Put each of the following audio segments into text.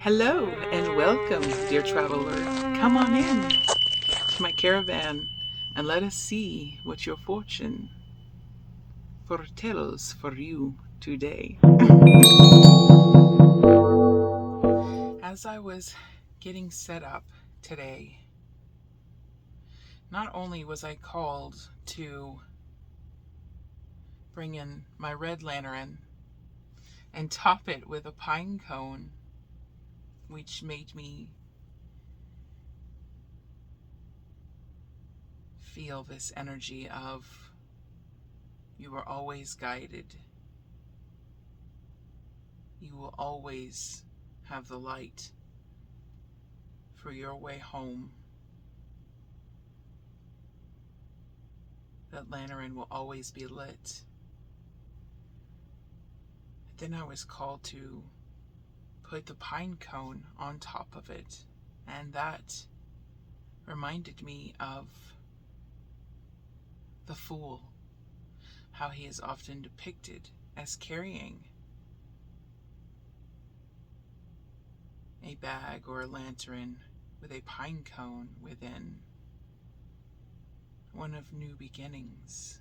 Hello and welcome, dear traveler. Come on in to my caravan and let us see what your fortune foretells for you today. As I was getting set up today, not only was I called to bring in my red lantern and top it with a pine cone, which made me feel this energy of you are always guided. You will always have the light for your way home. That lantern will always be lit. Then I was called to put the pine cone on top of it, and that reminded me of the fool, how he is often depicted as carrying a bag or a lantern with a pine cone within, one of new beginnings.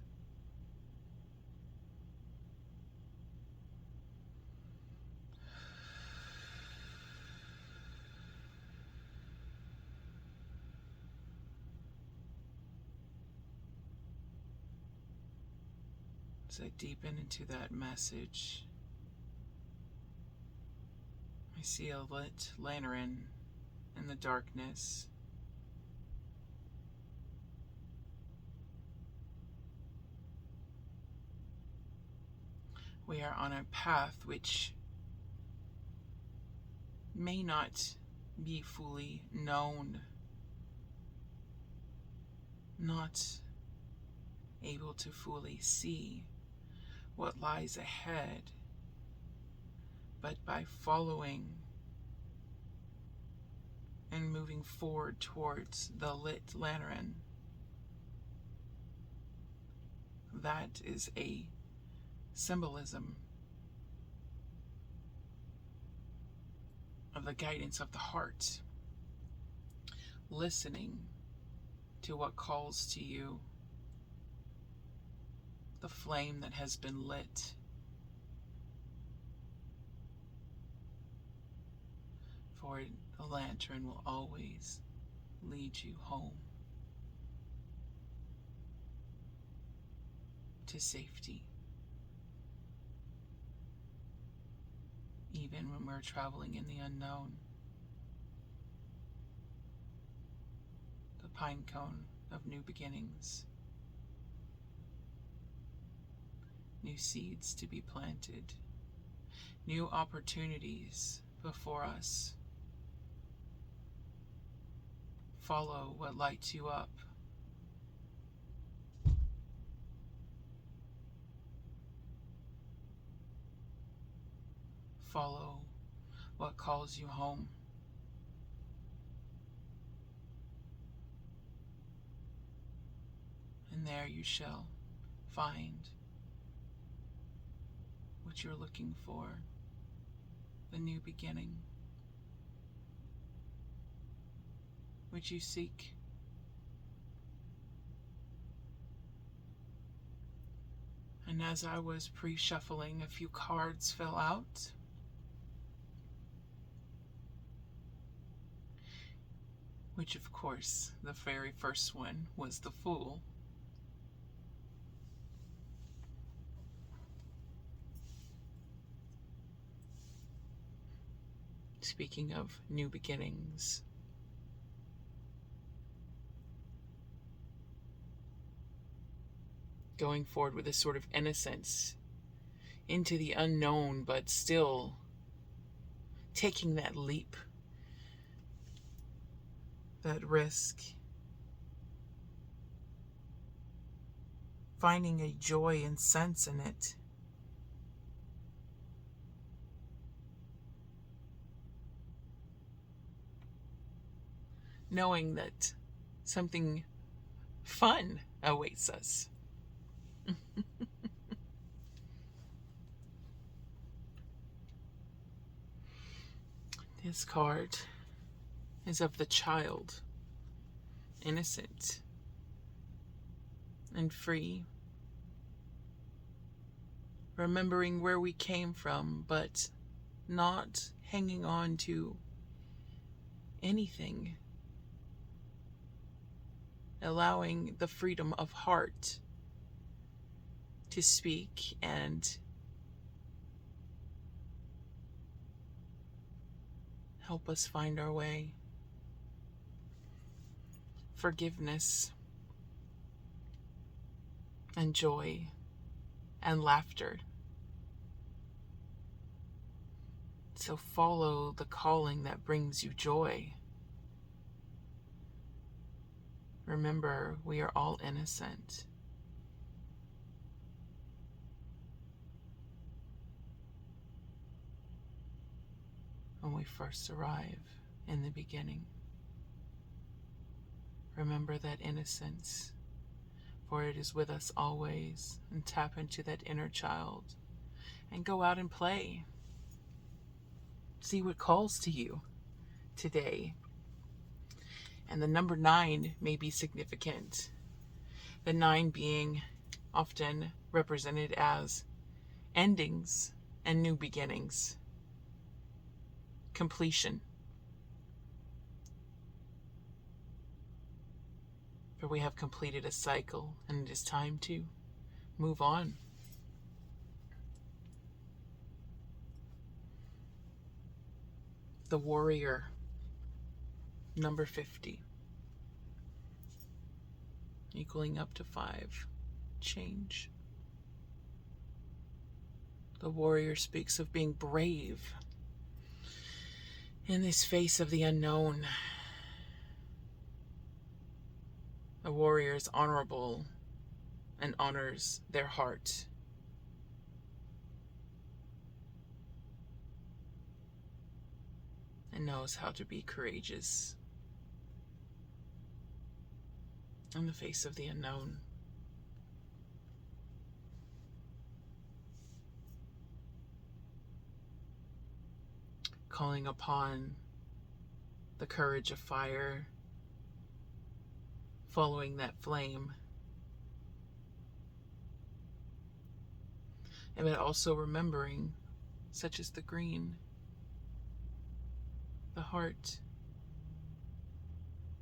As I deepen into that message, I see a lit lantern in the darkness. We are on a path which may not be fully known, not able to fully see what lies ahead, but by following and moving forward towards the lit lantern, that is a symbolism of the guidance of the heart, listening to what calls to you, the flame that has been lit. For the lantern will always lead you home to safety. Even when we're traveling in the unknown, the pine cone of new beginnings, new seeds to be planted, new opportunities before us. Follow what lights you up. Follow what calls you home. And there you shall find what you're looking for, the new beginning, which you seek. And as I was pre-shuffling, a few cards fell out. Which, of course, the very first one was the Fool. Speaking of new beginnings, going forward with a sort of innocence into the unknown, but still taking that leap, that risk, finding a joy and sense in it. Knowing that something fun awaits us. This card is of the child, innocent and free, remembering where we came from, but not hanging on to anything, allowing the freedom of heart to speak and help us find our way. Forgiveness and joy and laughter. So follow the calling that brings you joy. Remember, we are all innocent. When we first arrive in the beginning, remember that innocence, for it is with us always, and tap into that inner child and go out and play. See what calls to you today. And the number 9 may be significant. The 9 being often represented as endings and new beginnings, completion. For we have completed a cycle, and it is time to move on. The warrior, number 50, equaling up to 5. Change. The warrior speaks of being brave in this face of the unknown. The warrior is honorable and honors their heart. And knows how to be courageous in the face of the unknown. Calling upon the courage of fire, following that flame. But also remembering, such as the green, the heart,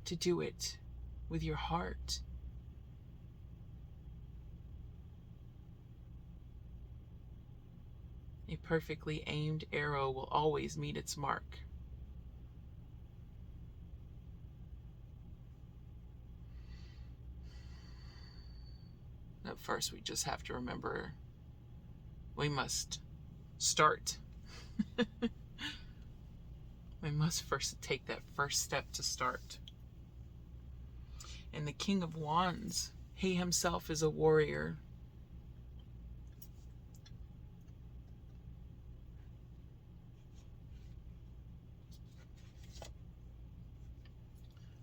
to do it with your heart. A perfectly aimed arrow will always meet its mark. At first, we just have to remember we must start. We must first take that first step to start. And the King of Wands, he himself is a warrior.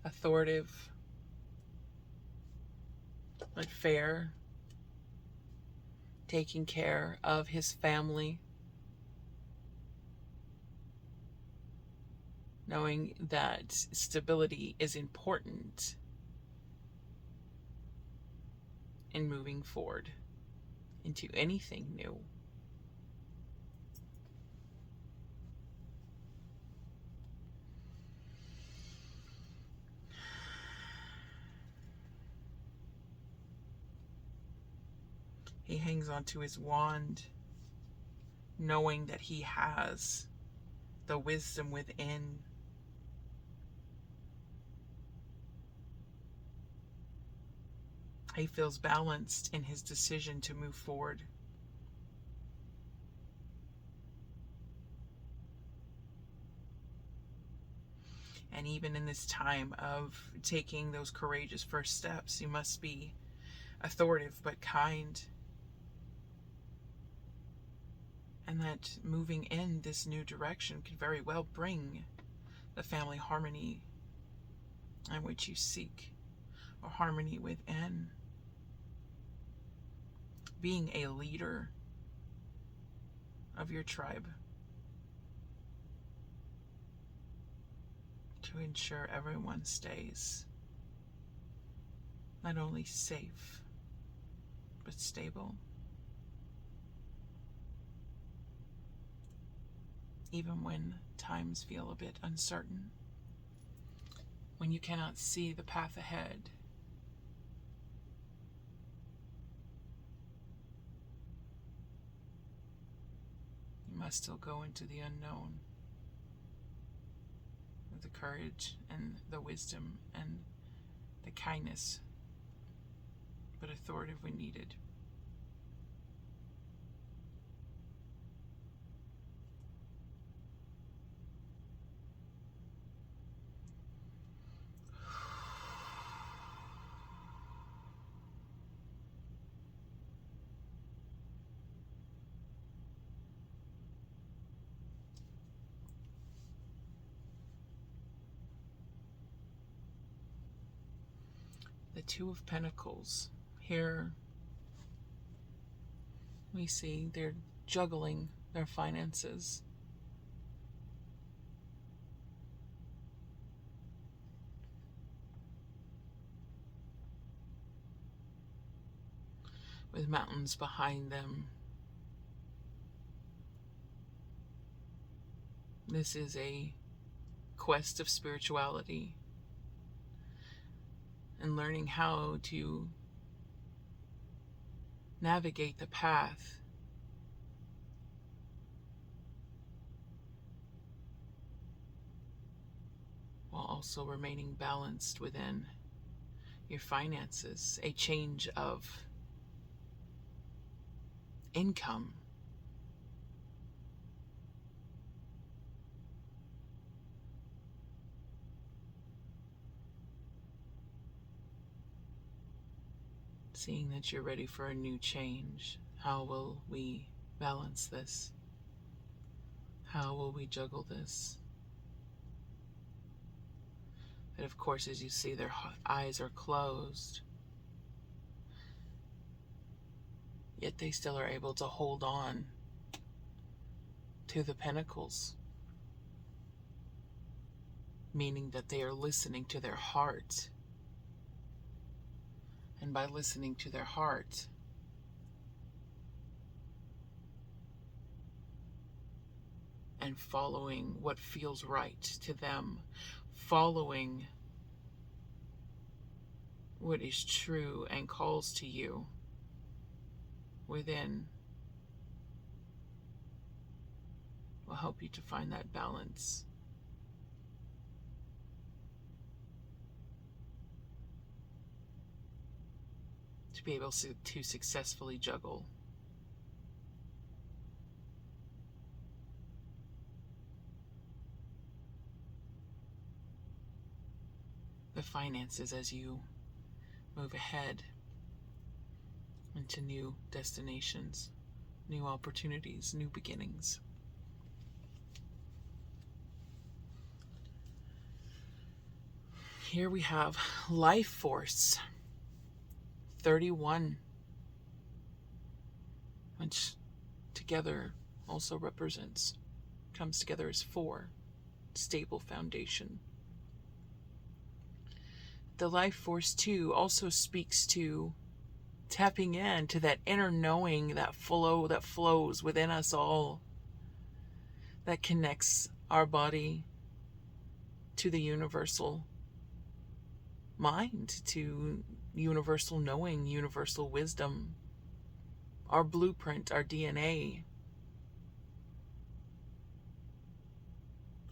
Authoritative, but fair, taking care of his family, knowing that stability is important in moving forward into anything new. He hangs onto his wand, knowing that he has the wisdom within. He feels balanced in his decision to move forward. And even in this time of taking those courageous first steps, you must be authoritative but kind. And that moving in this new direction could very well bring the family harmony in which you seek, or harmony within. Being a leader of your tribe. to ensure everyone stays not only safe, but stable. Even when times feel a bit uncertain, when you cannot see the path ahead, you must still go into the unknown with the courage and the wisdom and the kindness, but authoritative when needed. The Two of Pentacles. Here we see they're juggling their finances. With mountains behind them. This is a quest of spirituality and learning how to navigate the path while also remaining balanced within your finances. A change of income. Seeing that you're ready for a new change. How will we balance this? How will we juggle this? But of course, as you see, their eyes are closed. Yet they still are able to hold on to the pentacles. Meaning that they are listening to their heart. And by listening to their heart, and following what feels right to them, following what is true and calls to you within, will help you to find that balance. To be able to successfully juggle the finances as you move ahead into new destinations, new opportunities, new beginnings. Here we have Life Force 31, which together also comes together as 4, stable foundation. The Life Force 2 also speaks to tapping into that inner knowing, that flow that flows within us all, that connects our body to the universal mind, to universal knowing, universal wisdom, our blueprint, our DNA,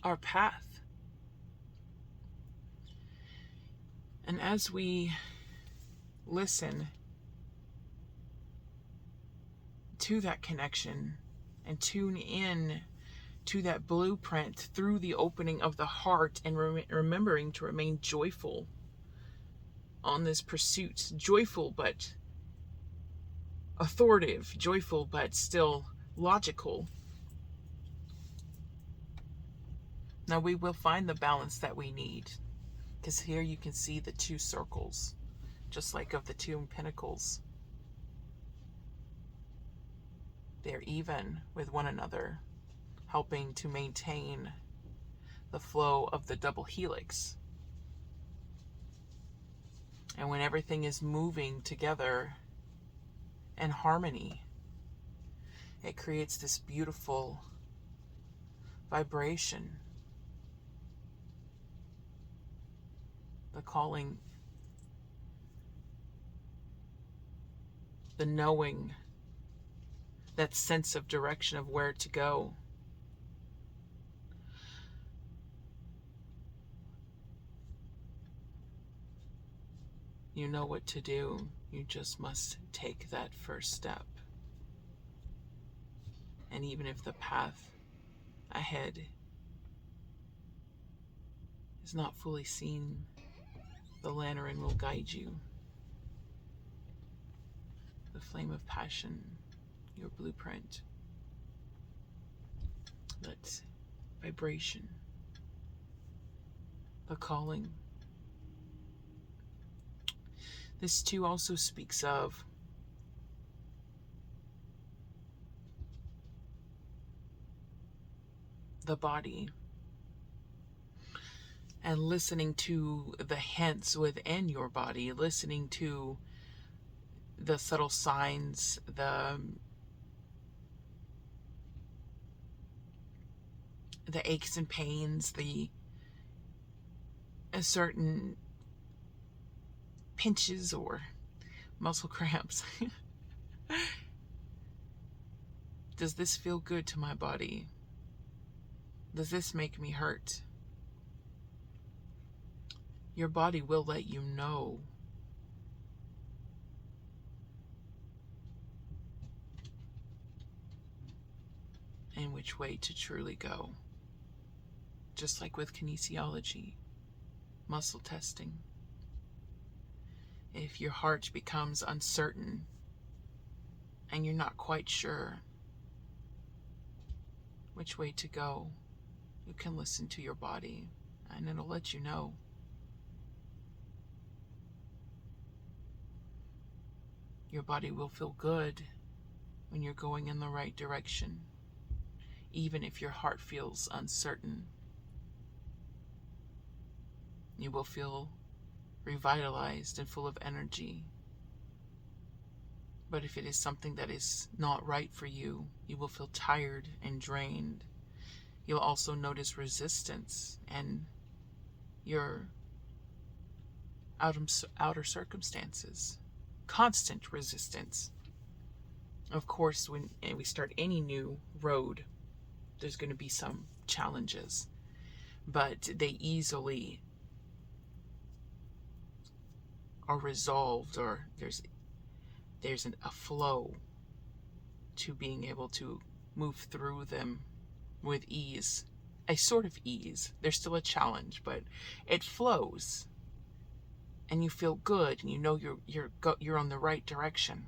our path. And as we listen to that connection and tune in to that blueprint through the opening of the heart and remembering to remain joyful on this pursuit, joyful but authoritative, joyful but still logical. Now we will find the balance that we need, because here you can see the 2 circles, just like of the 2 pentacles. They're even with one another, helping to maintain the flow of the double helix. And when everything is moving together in harmony, it creates this beautiful vibration. The calling, the knowing, that sense of direction of where to go. You know what to do. You just must take that first step. And even if the path ahead is not fully seen, the lantern will guide you. The flame of passion, your blueprint. That vibration, the calling. This too also speaks of the body and listening to the hints within your body, listening to the subtle signs, the aches and pains, the certain pinches or muscle cramps. Does this feel good to my body? Does this make me hurt? Your body will let you know. In which way to truly go. Just like with kinesiology, muscle testing. If your heart becomes uncertain and you're not quite sure which way to go, you can listen to your body and it'll let you know. Your body will feel good when you're going in the right direction, even if your heart feels uncertain. You will feel revitalized and full of energy. But if it is something that is not right for you, you will feel tired and drained. You'll also notice resistance and your outer circumstances. Constant resistance. Of course, when we start any new road, there's going to be some challenges, but they easily are resolved, or there's a flow to being able to move through them with ease. A sort of ease. There's still a challenge, but it flows. And you feel good, and you know you're on the right direction.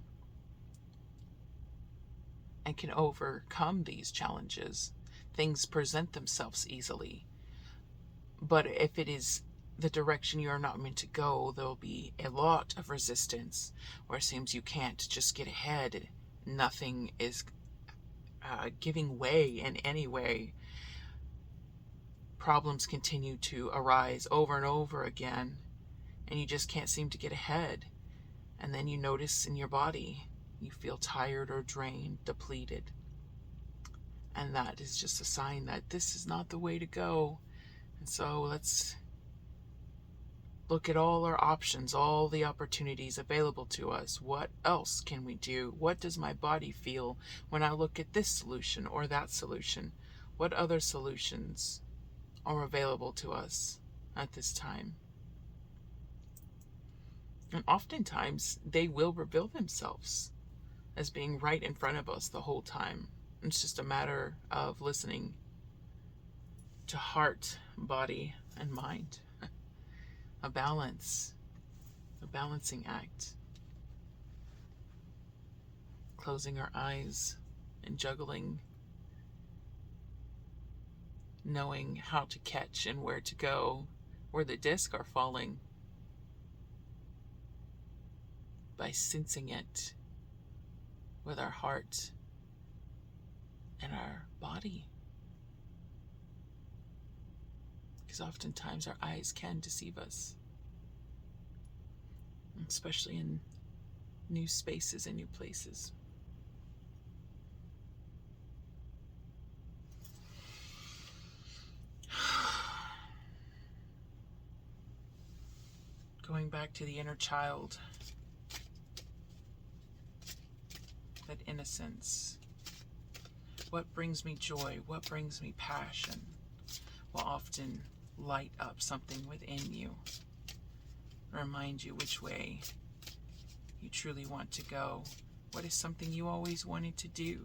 And can overcome these challenges. Things present themselves easily. But if it is the direction you are not meant to go, there will be a lot of resistance, where it seems you can't just get ahead. Nothing is giving way in any way. Problems continue to arise over and over again, and you just can't seem to get ahead. And then you notice in your body, you feel tired or drained, depleted. And that is just a sign that this is not the way to go. And so let's look at all our options, all the opportunities available to us. What else can we do? What does my body feel when I look at this solution or that solution? What other solutions are available to us at this time? And oftentimes, they will reveal themselves as being right in front of us the whole time. It's just a matter of listening to heart, body, and mind. A balance, a balancing act. Closing our eyes and juggling, knowing how to catch and where to go, where the discs are falling, by sensing it with our heart and our body. Because oftentimes our eyes can deceive us, especially in new spaces and new places. Going back to the inner child, that innocence. What brings me joy? What brings me passion? Will often light up something within you, remind you which way you truly want to go. What is something you always wanted to do?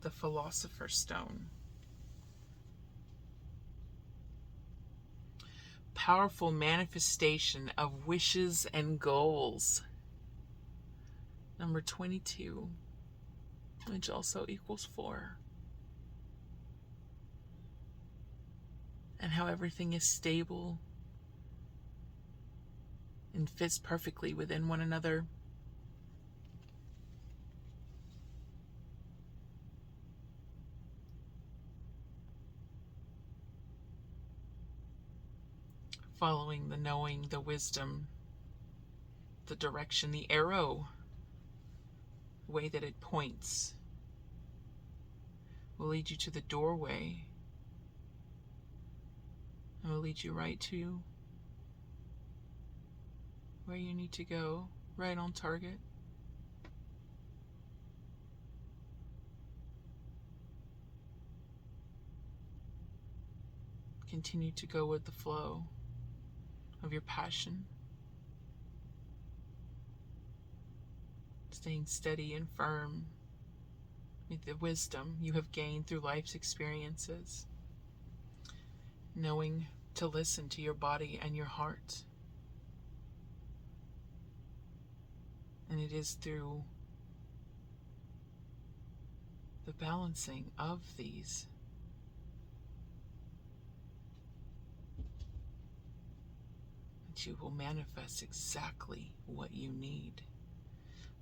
The Philosopher's Stone. Powerful manifestation of wishes and goals. Number 22, which also equals 4. And how everything is stable and fits perfectly within one another. Following the knowing, the wisdom, the direction, the arrow, the way that it points, will lead you to the doorway. And will lead you right to where you need to go, right on target. Continue to go with the flow of your passion, staying steady and firm with the wisdom you have gained through life's experiences, knowing to listen to your body and your heart. And it is through the balancing of these that you will manifest exactly what you need.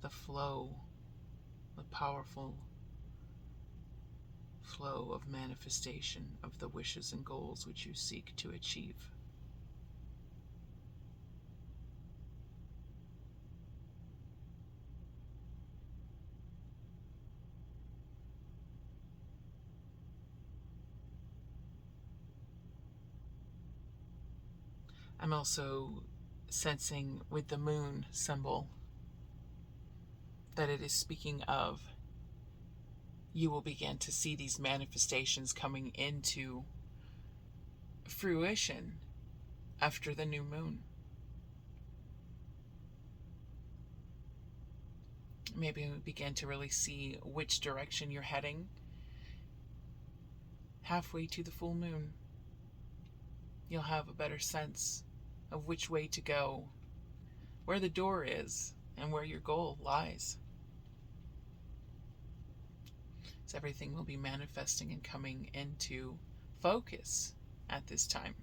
The flow, the powerful flow of manifestation of the wishes and goals which you seek to achieve. I'm also sensing with the moon symbol that it is speaking of you will begin to see these manifestations coming into fruition after the new moon. Maybe we begin to really see which direction you're heading halfway to the full moon. You'll have a better sense of which way to go, where the door is, and where your goal lies. So everything will be manifesting and coming into focus at this time.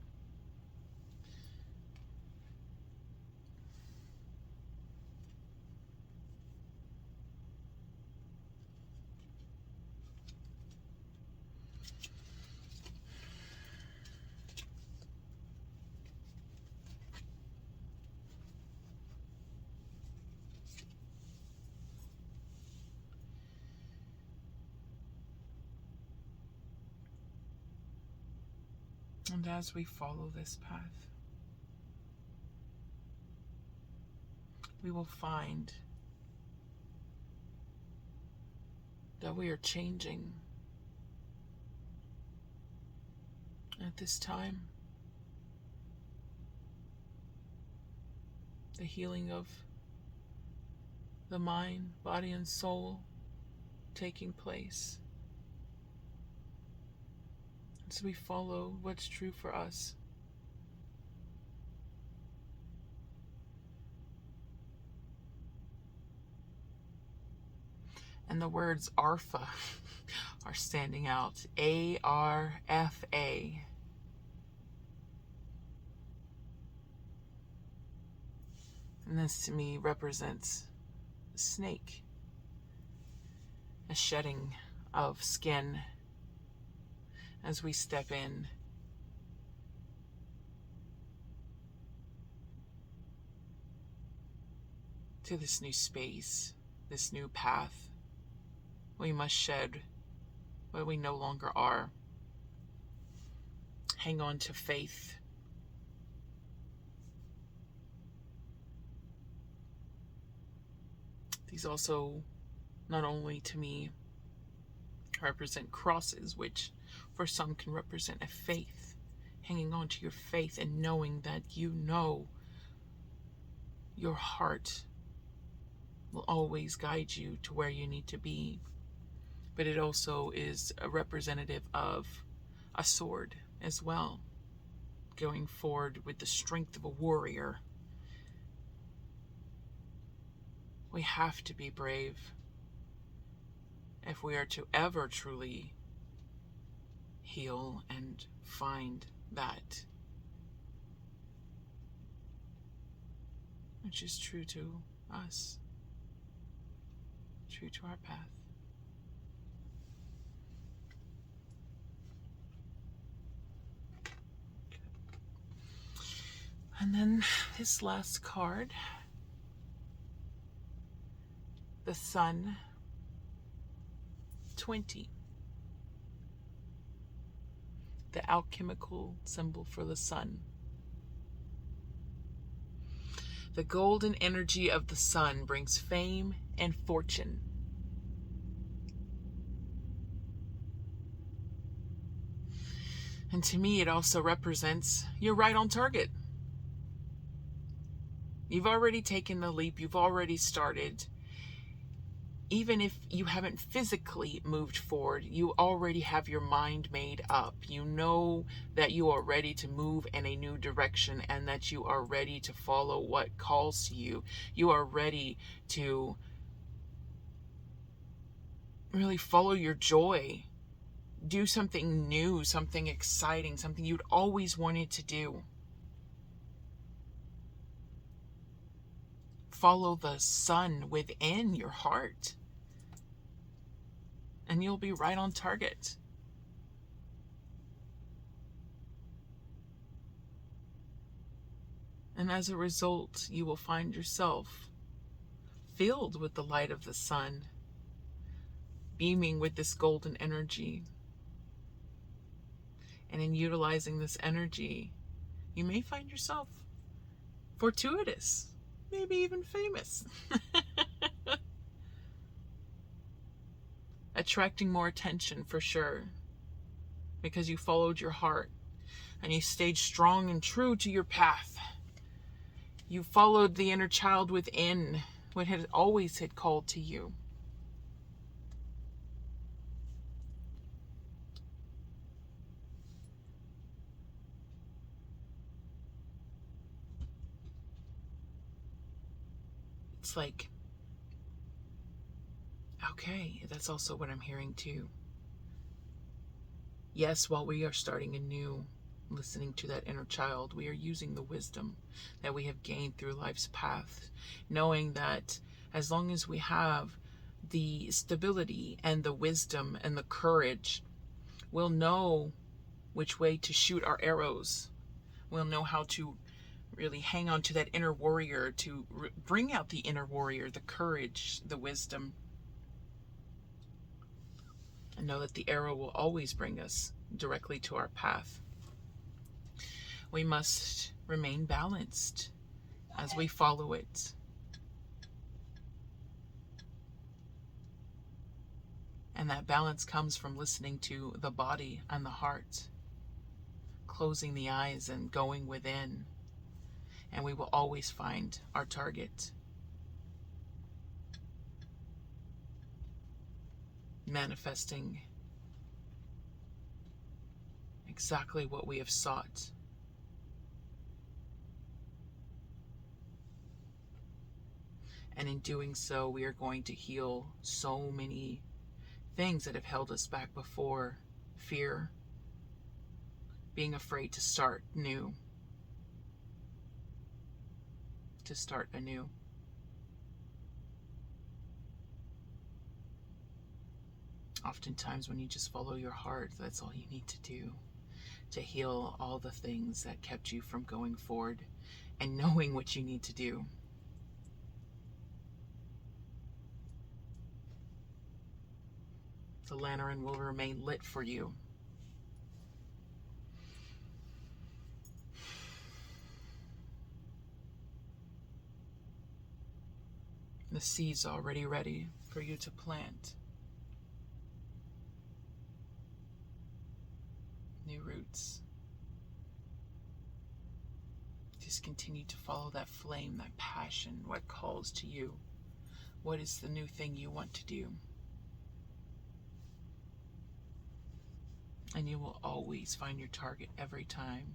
And as we follow this path, we will find that we are changing at this time. The healing of the mind, body, and soul taking place. So we follow what's true for us. And the words ARFA are standing out. ARFA. And this to me represents a snake, a shedding of skin as we step in to this new space, this new path. We must shed what we no longer are. Hang on to faith. These also, not only to me, represent crosses, which for some can represent a faith. Hanging on to your faith and knowing that you know your heart will always guide you to where you need to be. But it also is a representative of a sword as well, going forward with the strength of a warrior. We have to be brave if we are to ever truly heal and find that which is true to us, true to our path. And then this last card, the Sun 20, the alchemical symbol for the sun. The golden energy of the sun brings fame and fortune. And to me, it also represents you're right on target. You've already taken the leap. You've already started. Even if you haven't physically moved forward, you already have your mind made up. You know that you are ready to move in a new direction and that you are ready to follow what calls to you. You are ready to really follow your joy. Do something new, something exciting, something you'd always wanted to do. Follow the sun within your heart, and you'll be right on target. And as a result, you will find yourself filled with the light of the sun, beaming with this golden energy. And in utilizing this energy, you may find yourself fortuitous, maybe even famous. Attracting more attention for sure, because you followed your heart and you stayed strong and true to your path. You followed the inner child within, what had always had called to you. It's like, okay, that's also what I'm hearing too. Yes, while we are starting anew, listening to that inner child, we are using the wisdom that we have gained through life's path, knowing that as long as we have the stability and the wisdom and the courage, we'll know which way to shoot our arrows. We'll know how to really hang on to that inner warrior, to bring out the inner warrior, the courage, the wisdom, and know that the arrow will always bring us directly to our path. We must remain balanced as we follow it. And that balance comes from listening to the body and the heart, closing the eyes and going within, and we will always find our target. Manifesting exactly what we have sought. And in doing so, we are going to heal so many things that have held us back before. Fear, being afraid to start new, to start anew. Oftentimes when you just follow your heart, that's all you need to do to heal all the things that kept you from going forward and knowing what you need to do. The lantern will remain lit for you. The seed's already ready for you to plant. New roots. Just continue to follow that flame, that passion, what calls to you. What is the new thing you want to do? And you will always find your target every time.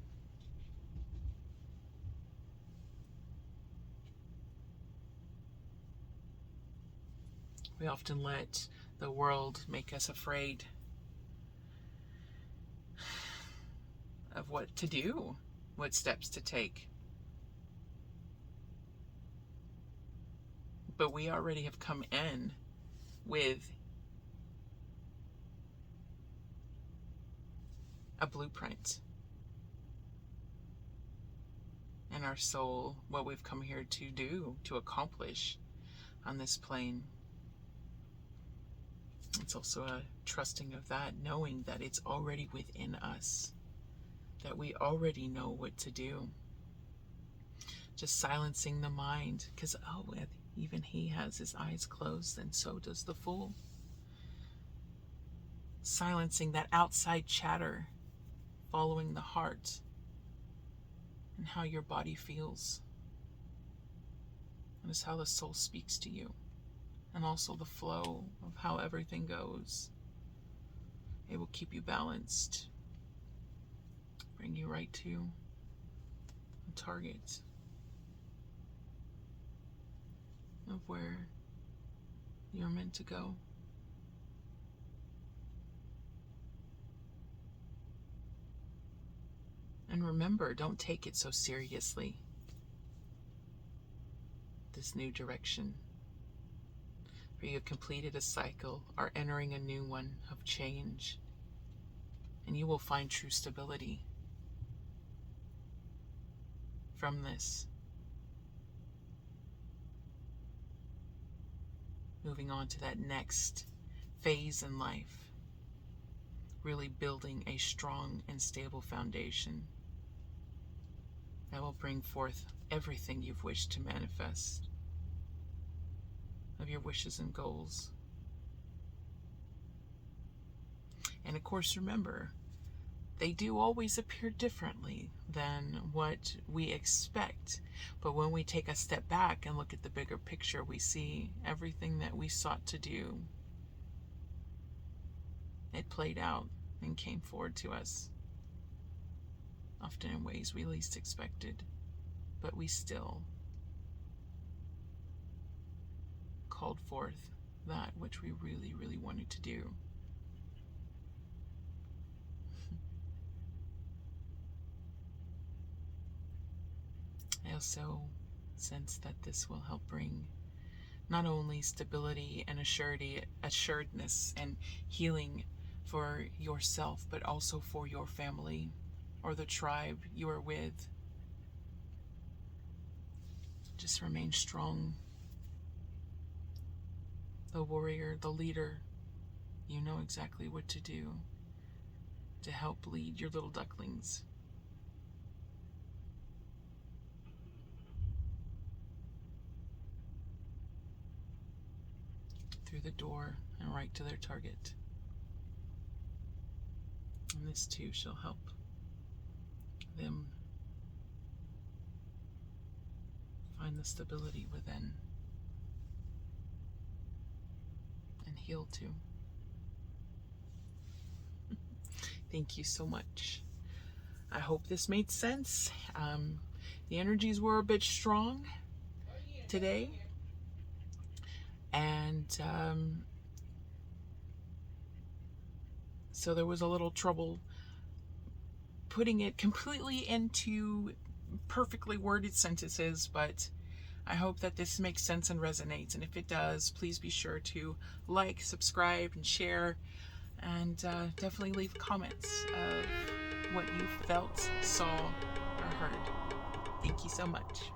We often let the world make us afraid of what to do, what steps to take. But we already have come in with a blueprint. And our soul, what we've come here to do, to accomplish on this plane. It's also a trusting of that, knowing that it's already within us, that we already know what to do. Just silencing the mind, because even he has his eyes closed, and so does the fool. Silencing that outside chatter, following the heart and how your body feels. That is how the soul speaks to you, and also the flow of how everything goes. It will keep you balanced, bring you right to the target of where you're meant to go. And remember, don't take it so seriously, this new direction. For you have completed a cycle, are entering a new one of change, and you will find true stability from this. Moving on to that next phase in life, really building a strong and stable foundation that will bring forth everything you've wished to manifest, of your wishes and goals. And of course, remember, they do always appear differently than what we expect. But when we take a step back and look at the bigger picture, we see everything that we sought to do. It played out and came forward to us, often in ways we least expected, but we still called forth that which we really, really wanted to do. I also sense that this will help bring not only stability and assuredness and healing for yourself, but also for your family or the tribe you are with. Just remain strong. The warrior, the leader, you know exactly what to do to help lead your little ducklings. Through the door and right to their target. And this too shall help them find the stability within and heal too. Thank you so much. I hope this made sense. The energies were a bit strong today, and so there was a little trouble putting it completely into perfectly worded sentences, but I hope that this makes sense and resonates. And if it does, please be sure to like, subscribe, and share. And definitely leave comments of what you felt, saw, or heard. Thank you so much.